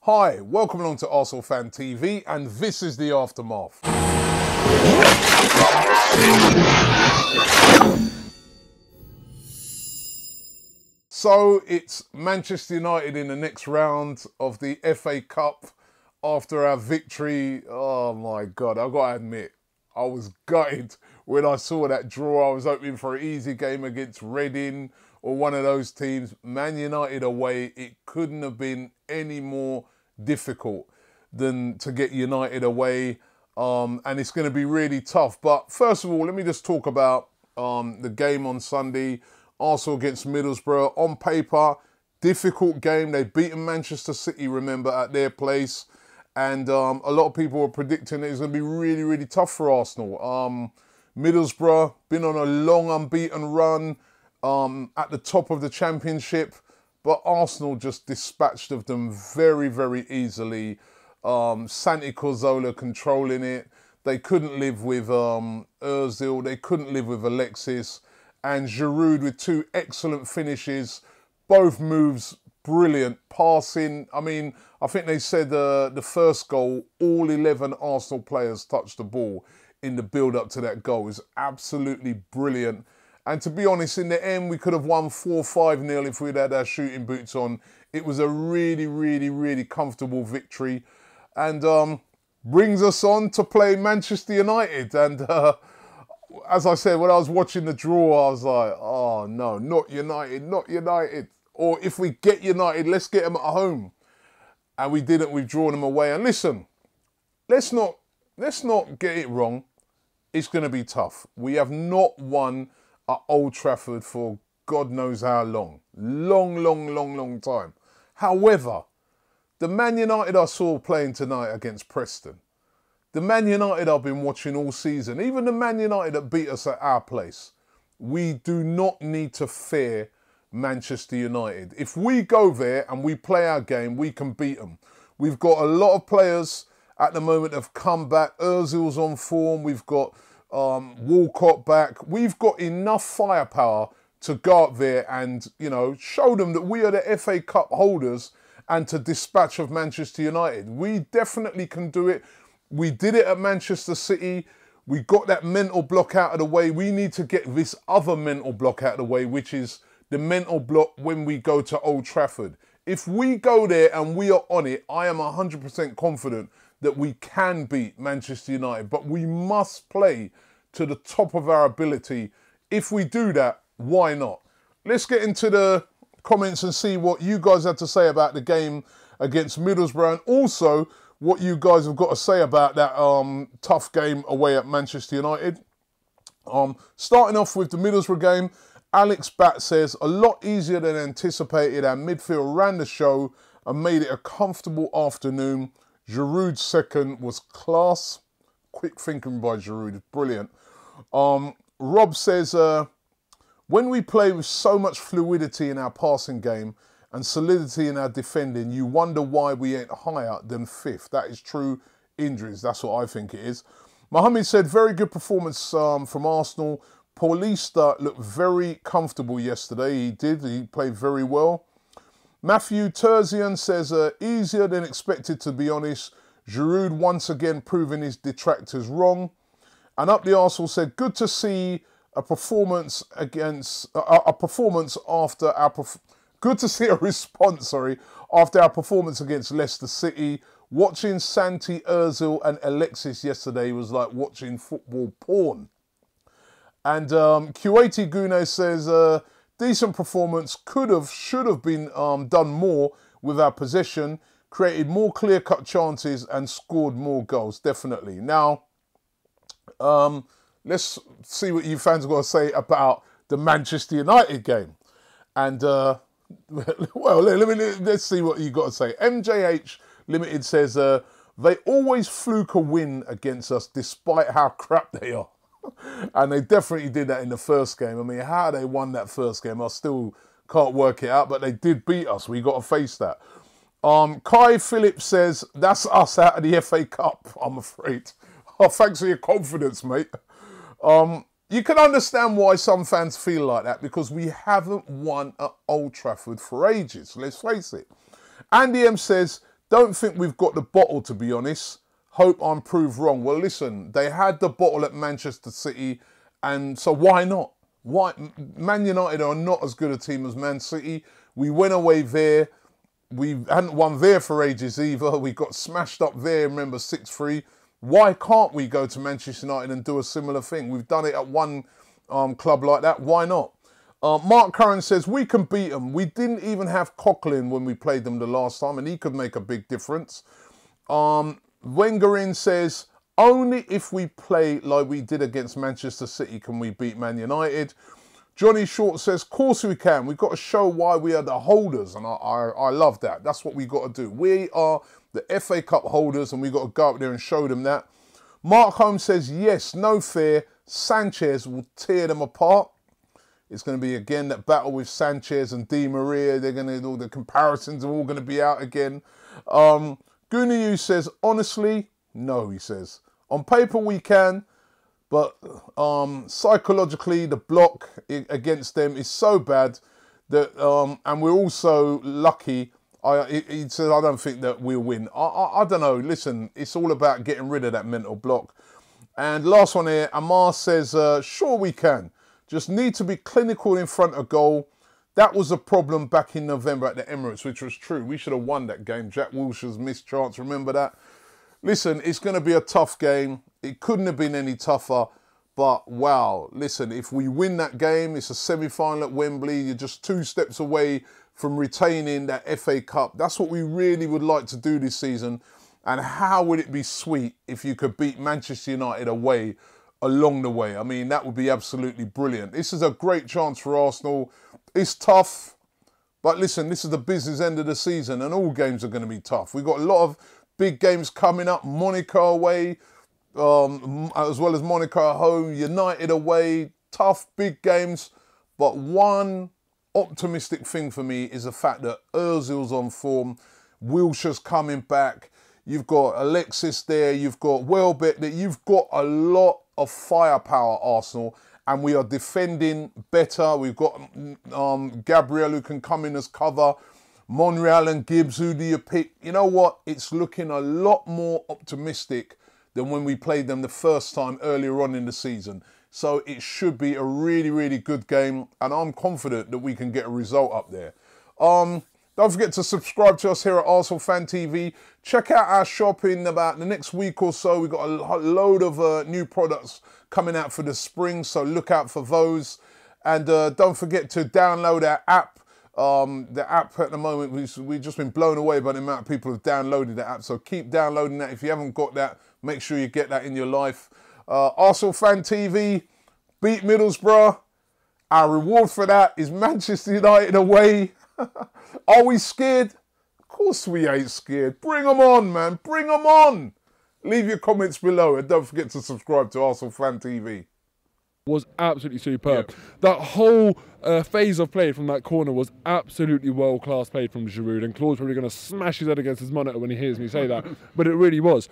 Hi, welcome along to Arsenal Fan TV, and this is the aftermath. So it's Manchester United in the next round of the FA Cup after our victory. Oh my God, I've got to admit, I was gutted when I saw that draw. I was hoping for an easy game against Reading or one of those teams. Man United away, it couldn't have been any more difficult than to get United away. And it's going to be really tough. But first of all, let me just talk about the game on Sunday. Arsenal against Middlesbrough. On paper, difficult game. They've beaten Manchester City, remember, at their place. And a lot of people were predicting that it's going to be really, really tough for Arsenal. Middlesbrough, been on a long unbeaten run at the top of the Championship. But Arsenal just dispatched of them very, very easily. Santi Cazorla controlling it. They couldn't live with Ozil. They couldn't live with Alexis. And Giroud with two excellent finishes. Both moves brilliant. Passing. I mean, I think they said the first goal, all 11 Arsenal players touched the ball in the build-up to that goal. It was absolutely brilliant. And to be honest, in the end, we could have won 4-5-0 if we'd had our shooting boots on. It was a really, really, really comfortable victory. And brings us on to play Manchester United. And as I said, when I was watching the draw, I was like, oh no, not United, not United. Or if we get United, let's get them at home. And we didn't, we've drawn them away. And listen, let's not get it wrong. It's going to be tough. We have not won at Old Trafford for God knows how long. Long time. However, the Man United I saw playing tonight against Preston, the Man United I've been watching all season, even the Man United that beat us at our place, we do not need to fear Manchester United. If we go there and we play our game, we can beat them. We've got a lot of players at the moment that have come back. Ozil's on form. We've got Walcott back. We've got enough firepower to go up there and, you know, show them that we are the FA Cup holders and to dispatch of Manchester United. We definitely can do it. We did it at Manchester City. We got that mental block out of the way. We need to get this other mental block out of the way, which is the mental block when we go to Old Trafford. If we go there and we are on it, I am 100% confident that we can beat Manchester United, but we must play to the top of our ability. If we do that, why not? Let's get into the comments and see what you guys had to say about the game against Middlesbrough, and also what you guys have got to say about that tough game away at Manchester United. Starting off with the Middlesbrough game, Alex Batt says, a lot easier than anticipated. Our midfield ran the show and made it a comfortable afternoon. Giroud's second was class. Quick thinking by Giroud, brilliant. Rob says, when we play with so much fluidity in our passing game and solidity in our defending, you wonder why we ain't higher than fifth. That is true. Injuries, that's what I think it is. Mohammed said, very good performance from Arsenal. Paulista looked very comfortable yesterday. He did. He played very well. Matthew Terzian says, easier than expected, to be honest. Giroud once again proving his detractors wrong. And Up the Arsenal said, good to see a performance against good to see a response, after our performance against Leicester City. Watching Santi, Ozil and Alexis yesterday was like watching football porn. And Kuwaiti Gune says, decent performance, should have been done more with our possession, created more clear-cut chances and scored more goals, definitely. Now, let's see what you fans have got to say about the Manchester United game. And, well, let's see what you got to say. MJH Limited says, they always fluke a win against us despite how crap they are. And they definitely did that in the first game. I mean, how they won that first game, I still can't work it out, but they did beat us. We got to face that. Kai Phillips says, that's us out of the FA Cup, I'm afraid. Oh, thanks for your confidence, mate. You can understand why some fans feel like that, because we haven't won at Old Trafford for ages, let's face it. Andy M says, Don't think we've got the bottle, to be honest. Hope I'm proved wrong. Well, listen, they had the bottle at Manchester City, and so why not? Why? Man United are not as good a team as Man City. We went away there. We hadn't won there for ages either. We got smashed up there, remember, 6-3. Why can't we go to Manchester United and do a similar thing? We've done it at one club like that. Why not? Mark Curran says, we can beat them. We didn't even have Coughlin when we played them the last time, and he could make a big difference. Wengerin says, only if we play like we did against Manchester City can we beat Man United. Johnny Short says, of course we can. We've got to show why we are the holders. And I love that. That's what we've got to do. We are the FA Cup holders, and we've got to go up there and show them that. Mark Holmes says, yes, no fear. Sanchez will tear them apart. It's going to be, again, that battle with Sanchez and Di Maria. They're going to, all the comparisons are all going to be out again. Gunayu says, honestly, no, he says. On paper, we can. But psychologically, the block against them is so bad that, and we're also lucky. He says, I don't think that we'll win. I don't know. Listen, it's all about getting rid of that mental block. And last one here, Amar says, sure we can. Just need to be clinical in front of goal. That was a problem back in November at the Emirates, which was true. We should have won that game. Jack Wilshere's missed chance, remember that? Listen, it's going to be a tough game. It couldn't have been any tougher. But, wow, listen, if we win that game, it's a semi-final at Wembley. You're just 2 steps away from retaining that FA Cup. That's what we really would like to do this season. And how would it be sweet if you could beat Manchester United away along the way? I mean, that would be absolutely brilliant. This is a great chance for Arsenal. It's tough. But, listen, this is the business end of the season, and all games are going to be tough. We've got a lot of big games coming up. Monaco away. As well as Monaco at home, United away, tough, big games. But one optimistic thing for me is the fact that Ozil's on form, Wilshere's coming back, you've got Alexis there, you've got Welbeck there, you've got a lot of firepower, Arsenal, and we are defending better. We've got Gabriel who can come in as cover, Monreal and Gibbs, who do you pick? You know what? It's looking a lot more optimistic than when we played them the first time earlier on in the season. So it should be a really, really good game, and I'm confident that we can get a result up there. Don't forget to subscribe to us here at Arsenal Fan TV. Check out our shop in about the next week or so. We've got a load of new products coming out for the spring, so look out for those. And don't forget to download our app. The app at the moment, we've just been blown away by the amount of people who've downloaded the app. So keep downloading that. If you haven't got that, make sure you get that in your life. Arsenal Fan TV, beat Middlesbrough. Our reward for that is Manchester United away. Are we scared? Of course we ain't scared. Bring them on, man. Bring them on. Leave your comments below, and don't forget to subscribe to Arsenal Fan TV. Was absolutely superb. Yeah. That whole phase of play from that corner was absolutely world-class played from Giroud, and Claude's probably going to smash his head against his monitor when he hears me say that, but it really was.